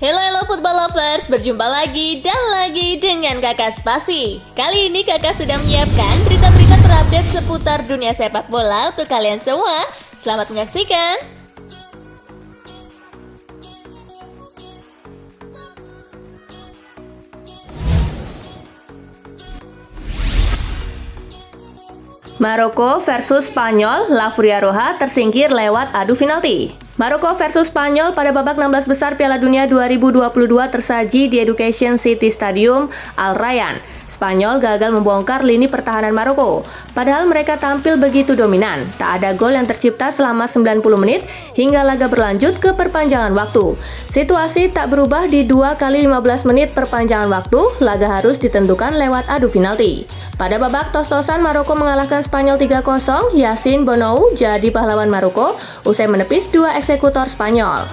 Hello football lovers, berjumpa lagi dan lagi dengan Kakak Spasi. Kali ini Kakak sudah menyiapkan berita-berita terupdate seputar dunia sepak bola untuk kalian semua. Selamat menyaksikan. Maroko versus Spanyol, La Furia Roja tersingkir lewat adu penalti. Maroko versus Spanyol pada babak 16 besar Piala Dunia 2022 tersaji di Education City Stadium Al Rayyan. Spanyol gagal membongkar lini pertahanan Maroko. Padahal mereka tampil begitu dominan. Tak ada gol yang tercipta selama 90 menit hingga laga berlanjut ke perpanjangan waktu. Situasi tak berubah di 2 kali 15 menit perpanjangan waktu, laga harus ditentukan lewat adu penalti. Pada babak tos-tosan Maroko mengalahkan Spanyol 3-0, Yassine Bounou jadi pahlawan Maroko usai menepis 2 eksekutor Spanyol.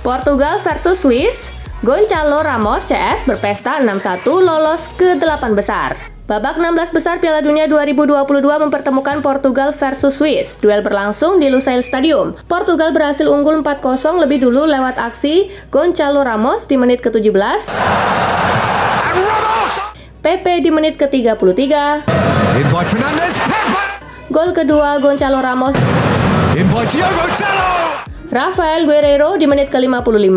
Portugal versus Swiss, Gonçalo Ramos CS berpesta 6-1 lolos ke 8 besar. Babak 16 besar Piala Dunia 2022 mempertemukan Portugal versus Swiss. Duel berlangsung di Lusail Stadium. Portugal berhasil unggul 4-0 lebih dulu lewat aksi Gonçalo Ramos di menit ke-17. Pepe di menit ke-33. Gol kedua Gonçalo Ramos. Rafael Guerreiro di menit ke-55.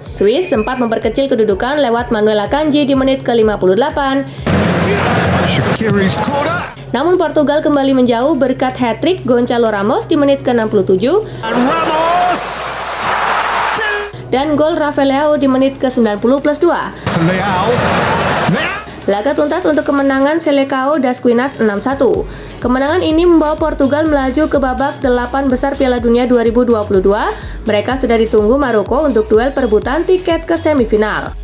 Swiss sempat memperkecil kedudukan lewat Manuel Akanji di menit ke-58. Namun Portugal kembali menjauh berkat hat-trick Gonçalo Ramos di menit ke-67. Dan gol Rafael Leao di menit ke-90+2. Laga tuntas untuk kemenangan Seleção das Quinas 6-1. Kemenangan ini membawa Portugal melaju ke babak 8 besar Piala Dunia 2022. Mereka sudah ditunggu Maroko untuk duel perebutan tiket ke semifinal.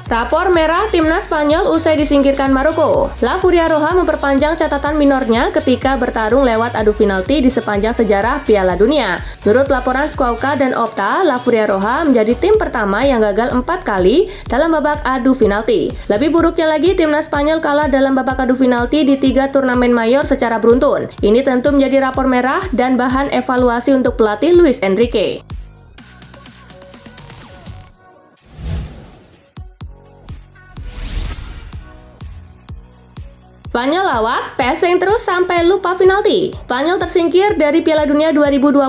Rapor merah timnas Spanyol usai disingkirkan Maroko. La Furia Roja memperpanjang catatan minornya ketika bertarung lewat adu penalti di sepanjang sejarah Piala Dunia. Menurut laporan Squawka dan Opta, La Furia Roja menjadi tim pertama yang gagal 4 kali dalam babak adu penalti. Lebih buruknya lagi, timnas Spanyol kalah dalam babak adu penalti di 3 turnamen mayor secara beruntun. Ini tentu menjadi rapor merah dan bahan evaluasi untuk pelatih Luis Enrique. Spanyol lawak, passing terus sampai lupa penalti. Spanyol tersingkir dari Piala Dunia 2022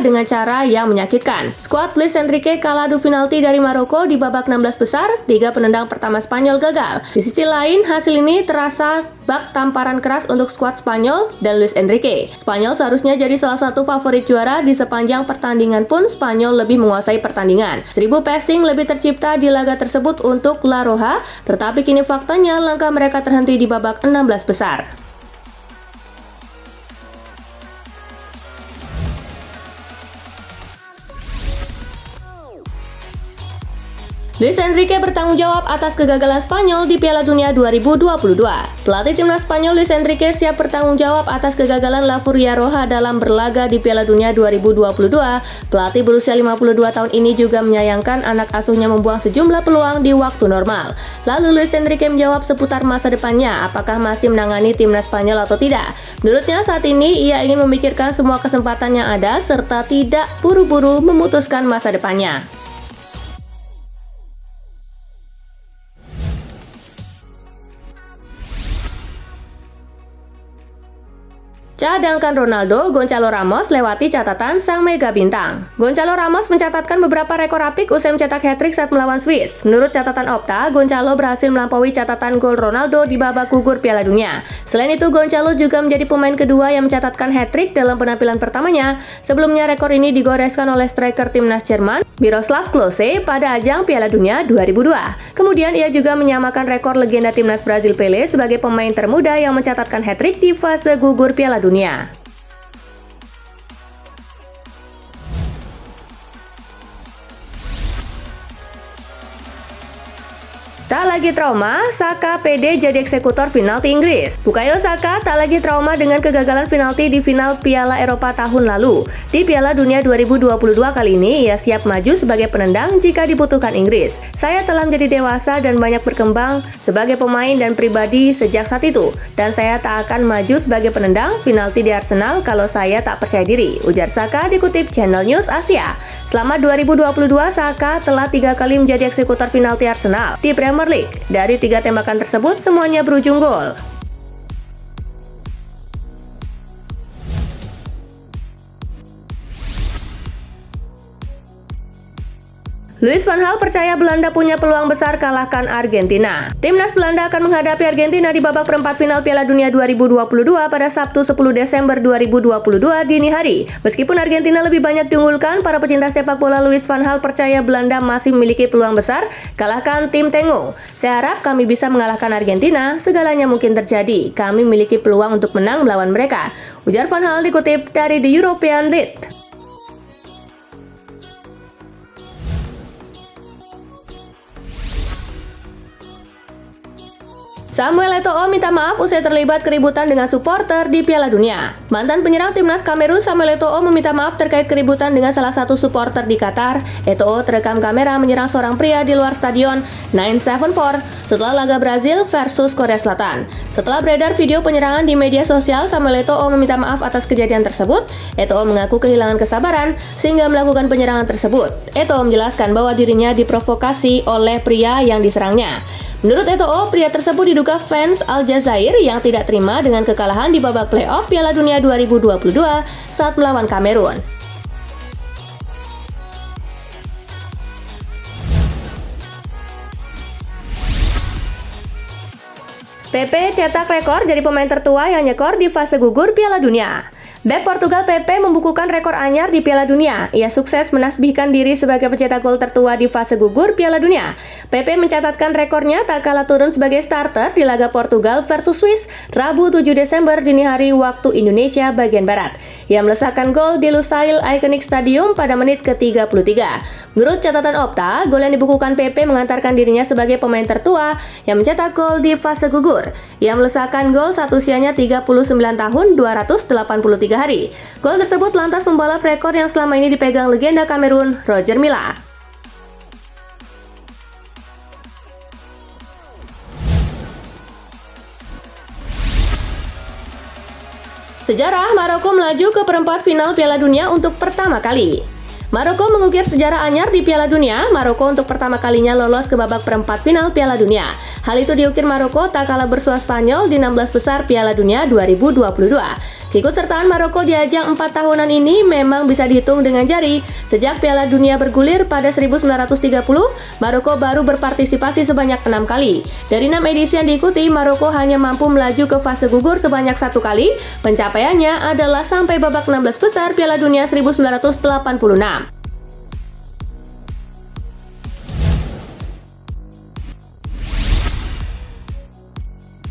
dengan cara yang menyakitkan. Skuad Luis Enrique kalah adu penalti dari Maroko di babak 16 besar, 3 penendang pertama Spanyol gagal. Di sisi lain, hasil ini terasa bak tamparan keras untuk skuad Spanyol dan Luis Enrique. Spanyol seharusnya jadi salah satu favorit juara di sepanjang pertandingan pun Spanyol lebih menguasai pertandingan. 1000 passing lebih tercipta di laga tersebut untuk La Roja, tetapi kini faktanya langkah mereka terhenti di babak 16 besar. Luis Enrique bertanggung jawab atas kegagalan Spanyol di Piala Dunia 2022. Pelatih timnas Spanyol Luis Enrique siap bertanggung jawab atas kegagalan La Furia Roja dalam berlaga di Piala Dunia 2022. Pelatih berusia 52 tahun ini juga menyayangkan anak asuhnya membuang sejumlah peluang di waktu normal. Lalu Luis Enrique menjawab seputar masa depannya, apakah masih menangani timnas Spanyol atau tidak. Menurutnya saat ini ia ingin memikirkan semua kesempatan yang ada serta tidak buru-buru memutuskan masa depannya. Cadangkan Ronaldo, Gonçalo Ramos lewati catatan sang mega bintang. Gonçalo Ramos mencatatkan beberapa rekor apik usai mencetak hat-trick saat melawan Swiss. Menurut catatan Opta, Gonçalo berhasil melampaui catatan gol Ronaldo di babak gugur Piala Dunia. Selain itu, Gonçalo juga menjadi pemain kedua yang mencatatkan hat-trick dalam penampilan pertamanya. Sebelumnya, rekor ini digoreskan oleh striker timnas Jerman, Miroslav Klose, pada ajang Piala Dunia 2002. Kemudian, ia juga menyamakan rekor legenda timnas Brazil Pelé sebagai pemain termuda yang mencatatkan hat-trick di fase gugur Piala Dunia. Tak lagi trauma, Saka pede jadi eksekutor penalti Inggris. Bukayo Saka tak lagi trauma dengan kegagalan penalti di final Piala Eropa tahun lalu. Di Piala Dunia 2022 kali ini, ia siap maju sebagai penendang jika dibutuhkan Inggris. Saya telah menjadi dewasa dan banyak berkembang sebagai pemain dan pribadi sejak saat itu. Dan saya tak akan maju sebagai penendang penalti di Arsenal kalau saya tak percaya diri, ujar Saka dikutip Channel News Asia. Selama 2022, Saka telah 3 kali menjadi eksekutor penalti Arsenal di Premier League. Dari 3 tembakan tersebut, semuanya berujung gol. Louis van Gaal percaya Belanda punya peluang besar kalahkan Argentina. Timnas Belanda akan menghadapi Argentina di babak perempat final Piala Dunia 2022 pada Sabtu 10 Desember 2022 dini hari. Meskipun Argentina lebih banyak diunggulkan, para pecinta sepak bola Louis van Gaal percaya Belanda masih memiliki peluang besar kalahkan tim Tengu. Saya harap kami bisa mengalahkan Argentina, segalanya mungkin terjadi. Kami memiliki peluang untuk menang melawan mereka, ujar van Gaal dikutip dari The European League. Samuel Eto'o minta maaf usai terlibat keributan dengan supporter di Piala Dunia. Mantan penyerang timnas Kamerun Samuel Eto'o meminta maaf terkait keributan dengan salah satu supporter di Qatar. Eto'o terekam kamera menyerang seorang pria di luar stadion 974 setelah laga Brazil versus Korea Selatan. Setelah beredar video penyerangan di media sosial, Samuel Eto'o meminta maaf atas kejadian tersebut. Eto'o mengaku kehilangan kesabaran sehingga melakukan penyerangan tersebut. Eto'o menjelaskan bahwa dirinya diprovokasi oleh pria yang diserangnya. Menurut Eto'o, pria tersebut diduga fans Aljazair yang tidak terima dengan kekalahan di babak playoff Piala Dunia 2022 saat melawan Kamerun. Pepe cetak rekor jadi pemain tertua yang nyekor di fase gugur Piala Dunia. Bek Portugal Pepe membukukan rekor anyar di Piala Dunia. Ia sukses menasbihkan diri sebagai pencetak gol tertua di fase gugur Piala Dunia. Pepe mencatatkan rekornya tak kalah turun sebagai starter di laga Portugal versus Swiss Rabu 7 Desember dini hari waktu Indonesia bagian Barat. Ia melesakkan gol di Lusail Iconic Stadium pada menit ke-33. Menurut catatan Opta, gol yang dibukukan Pepe mengantarkan dirinya sebagai pemain tertua yang mencetak gol di fase gugur. Ia melesakkan gol saat usianya 39 tahun 283 hari. Gol tersebut lantas membalap rekor yang selama ini dipegang legenda Kamerun, Roger Milla. Sejarah, Maroko melaju ke perempat final Piala Dunia untuk pertama kali. Maroko mengukir sejarah anyar di Piala Dunia. Maroko untuk pertama kalinya lolos ke babak perempat final Piala Dunia. Hal itu diukir Maroko tak kalah bersua Spanyol di 16 besar Piala Dunia 2022. Keikutsertaan Maroko di ajang 4 tahunan ini memang bisa dihitung dengan jari. Sejak Piala Dunia bergulir pada 1930, Maroko baru berpartisipasi sebanyak 6 kali. Dari 6 edisi yang diikuti, Maroko hanya mampu melaju ke fase gugur sebanyak 1 kali. Pencapaiannya adalah sampai babak 16 besar Piala Dunia 1986.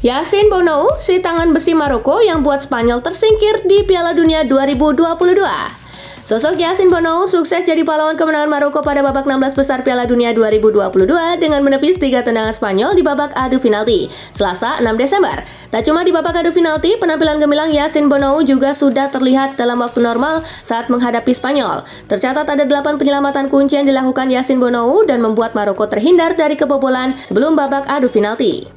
Yassine Bounou, si tangan besi Maroko yang buat Spanyol tersingkir di Piala Dunia 2022. Sosok Yassine Bounou sukses jadi pahlawan kemenangan Maroko pada babak 16 besar Piala Dunia 2022 dengan menepis 3 tendangan Spanyol di babak adu penalti, Selasa 6 Desember. Tak cuma di babak adu penalti, penampilan gemilang Yassine Bounou juga sudah terlihat dalam waktu normal saat menghadapi Spanyol. Tercatat ada 8 penyelamatan kunci yang dilakukan Yassine Bounou dan membuat Maroko terhindar dari kebobolan sebelum babak adu penalti.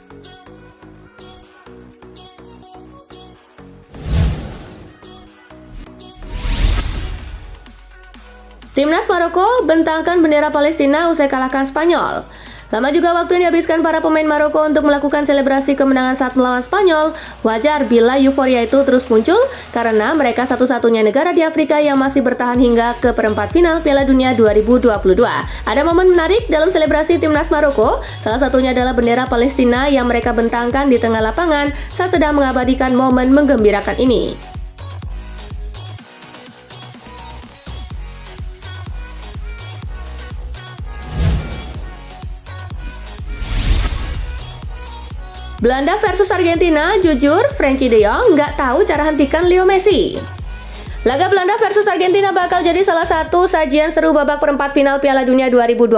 Timnas Maroko bentangkan bendera Palestina usai kalahkan Spanyol. Lama juga waktu yang dihabiskan para pemain Maroko untuk melakukan selebrasi kemenangan saat melawan Spanyol. Wajar bila euforia itu terus muncul karena mereka satu-satunya negara di Afrika yang masih bertahan hingga ke perempat final Piala Dunia 2022. Ada momen menarik dalam selebrasi Timnas Maroko, salah satunya adalah bendera Palestina yang mereka bentangkan di tengah lapangan saat sedang mengabadikan momen menggembirakan ini. Belanda versus Argentina, jujur Frenkie de Jong nggak tahu cara hentikan Leo Messi. Laga Belanda versus Argentina bakal jadi salah satu sajian seru babak perempat final Piala Dunia 2022.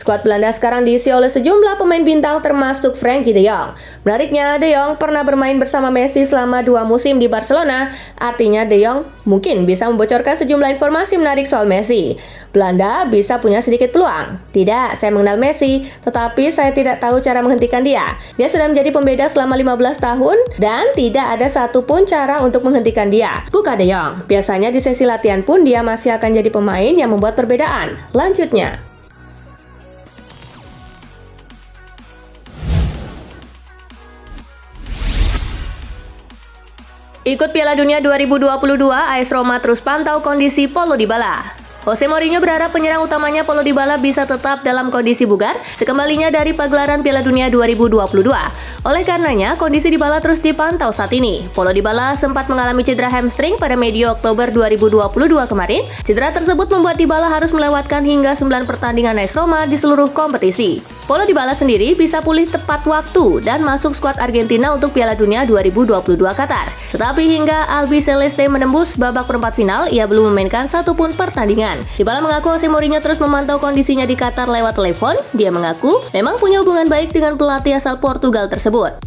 Skuad Belanda sekarang diisi oleh sejumlah pemain bintang termasuk Frenkie de Jong. Menariknya, de Jong pernah bermain bersama Messi selama 2 musim di Barcelona. Artinya de Jong mungkin bisa membocorkan sejumlah informasi menarik soal Messi. Belanda bisa punya sedikit peluang. Tidak, saya mengenal Messi, tetapi saya tidak tahu cara menghentikan dia. Dia sudah menjadi pembeda selama 15 tahun dan tidak ada satupun cara untuk menghentikan dia. Bukan de Jong. Biasanya di sesi latihan pun dia masih akan jadi pemain yang membuat perbedaan. Lanjutnya. Ikut Piala Dunia 2022, AS Roma terus pantau kondisi Paulo Dybala. Jose Mourinho berharap penyerang utamanya Paulo Dybala bisa tetap dalam kondisi bugar sekembalinya dari pagelaran Piala Dunia 2022. Oleh karenanya, kondisi Dybala terus dipantau saat ini. Paulo Dybala sempat mengalami cedera hamstring pada medio Oktober 2022 kemarin. Cedera tersebut membuat Dybala harus melewatkan hingga 9 pertandingan AS Roma di seluruh kompetisi. Paulo Dybala sendiri bisa pulih tepat waktu dan masuk skuad Argentina untuk Piala Dunia 2022 Qatar. Tetapi hingga Albiceleste menembus babak perempat final, ia belum memainkan satupun pertandingan. Dybala mengaku Jose Mourinho terus memantau kondisinya di Qatar lewat telepon. Dia mengaku memang punya hubungan baik dengan pelatih asal Portugal tersebut.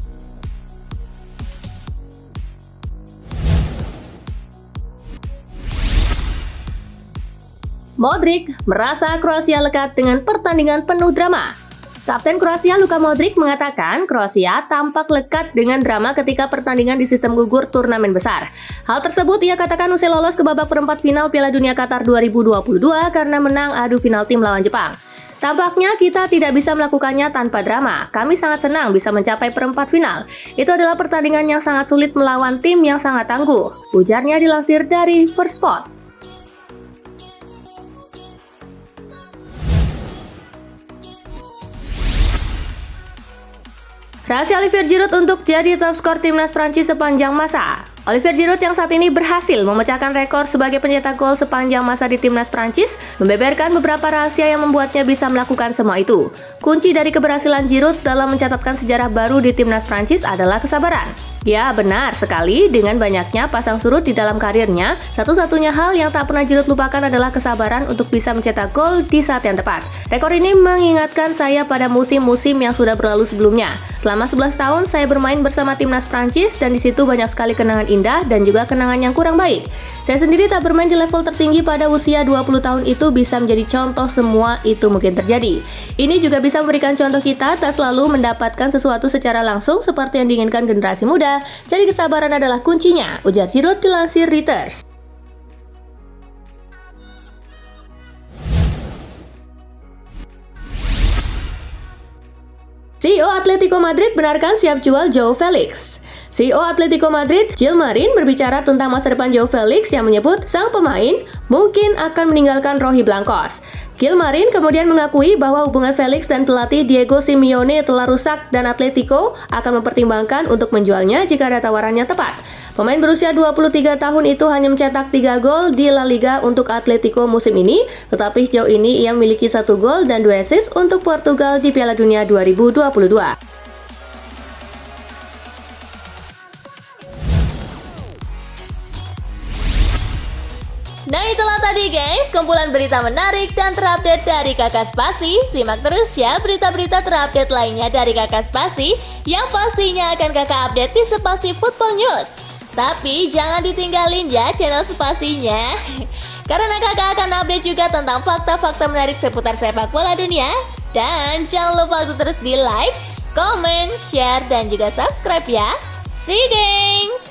Modric merasa Kroasia lekat dengan pertandingan penuh drama. Kapten Kroasia Luka Modric mengatakan Kroasia tampak lekat dengan drama ketika pertandingan di sistem gugur turnamen besar. Hal tersebut ia katakan usai lolos ke babak perempat final Piala Dunia Qatar 2022 karena menang adu final tim lawan Jepang. Tampaknya kita tidak bisa melakukannya tanpa drama. Kami sangat senang bisa mencapai perempat final. Itu adalah pertandingan yang sangat sulit melawan tim yang sangat tangguh. Ujarnya dilansir dari First Spot. Rahasia Olivier Giroud untuk jadi top skor timnas Prancis sepanjang masa. Olivier Giroud yang saat ini berhasil memecahkan rekor sebagai pencetak gol sepanjang masa di timnas Prancis, membeberkan beberapa rahasia yang membuatnya bisa melakukan semua itu. Kunci dari keberhasilan Giroud dalam mencatatkan sejarah baru di timnas Prancis adalah kesabaran. Ya, benar sekali, dengan banyaknya pasang surut di dalam karirnya, satu-satunya hal yang tak pernah Giroud lupakan adalah kesabaran untuk bisa mencetak gol di saat yang tepat. Rekor ini mengingatkan saya pada musim-musim yang sudah berlalu sebelumnya. Selama 11 tahun saya bermain bersama timnas Prancis dan di situ banyak sekali kenangan indah dan juga kenangan yang kurang baik. Saya sendiri tak bermain di level tertinggi pada usia 20 tahun itu bisa menjadi contoh semua itu mungkin terjadi. Ini juga bisa memberikan contoh kita tak selalu mendapatkan sesuatu secara langsung seperti yang diinginkan generasi muda. Jadi kesabaran adalah kuncinya, ujar Giroud dilansir Reuters. CEO Atletico Madrid benarkan siap jual Joao Felix. CEO Atletico Madrid, Gilmarin, berbicara tentang masa depan Joao Felix yang menyebut sang pemain mungkin akan meninggalkan Roji Blancos. Gilmarin kemudian mengakui bahwa hubungan Felix dan pelatih Diego Simeone telah rusak dan Atletico akan mempertimbangkan untuk menjualnya jika ada tawarannya tepat. Pemain berusia 23 tahun itu hanya mencetak 3 gol di La Liga untuk Atletico musim ini, tetapi sejauh ini ia memiliki 1 gol dan 2 assist untuk Portugal di Piala Dunia 2022. Nah itulah tadi guys, kumpulan berita menarik dan terupdate dari Kakak Spasi. Simak terus ya berita-berita terupdate lainnya dari Kakak Spasi yang pastinya akan Kakak update di Spasi Football News. Tapi jangan ditinggalin ya channel Spasinya, karena Kakak akan update juga tentang fakta-fakta menarik seputar sepak bola dunia. Dan jangan lupa untuk terus di like, comment, share, dan juga subscribe ya. See you guys!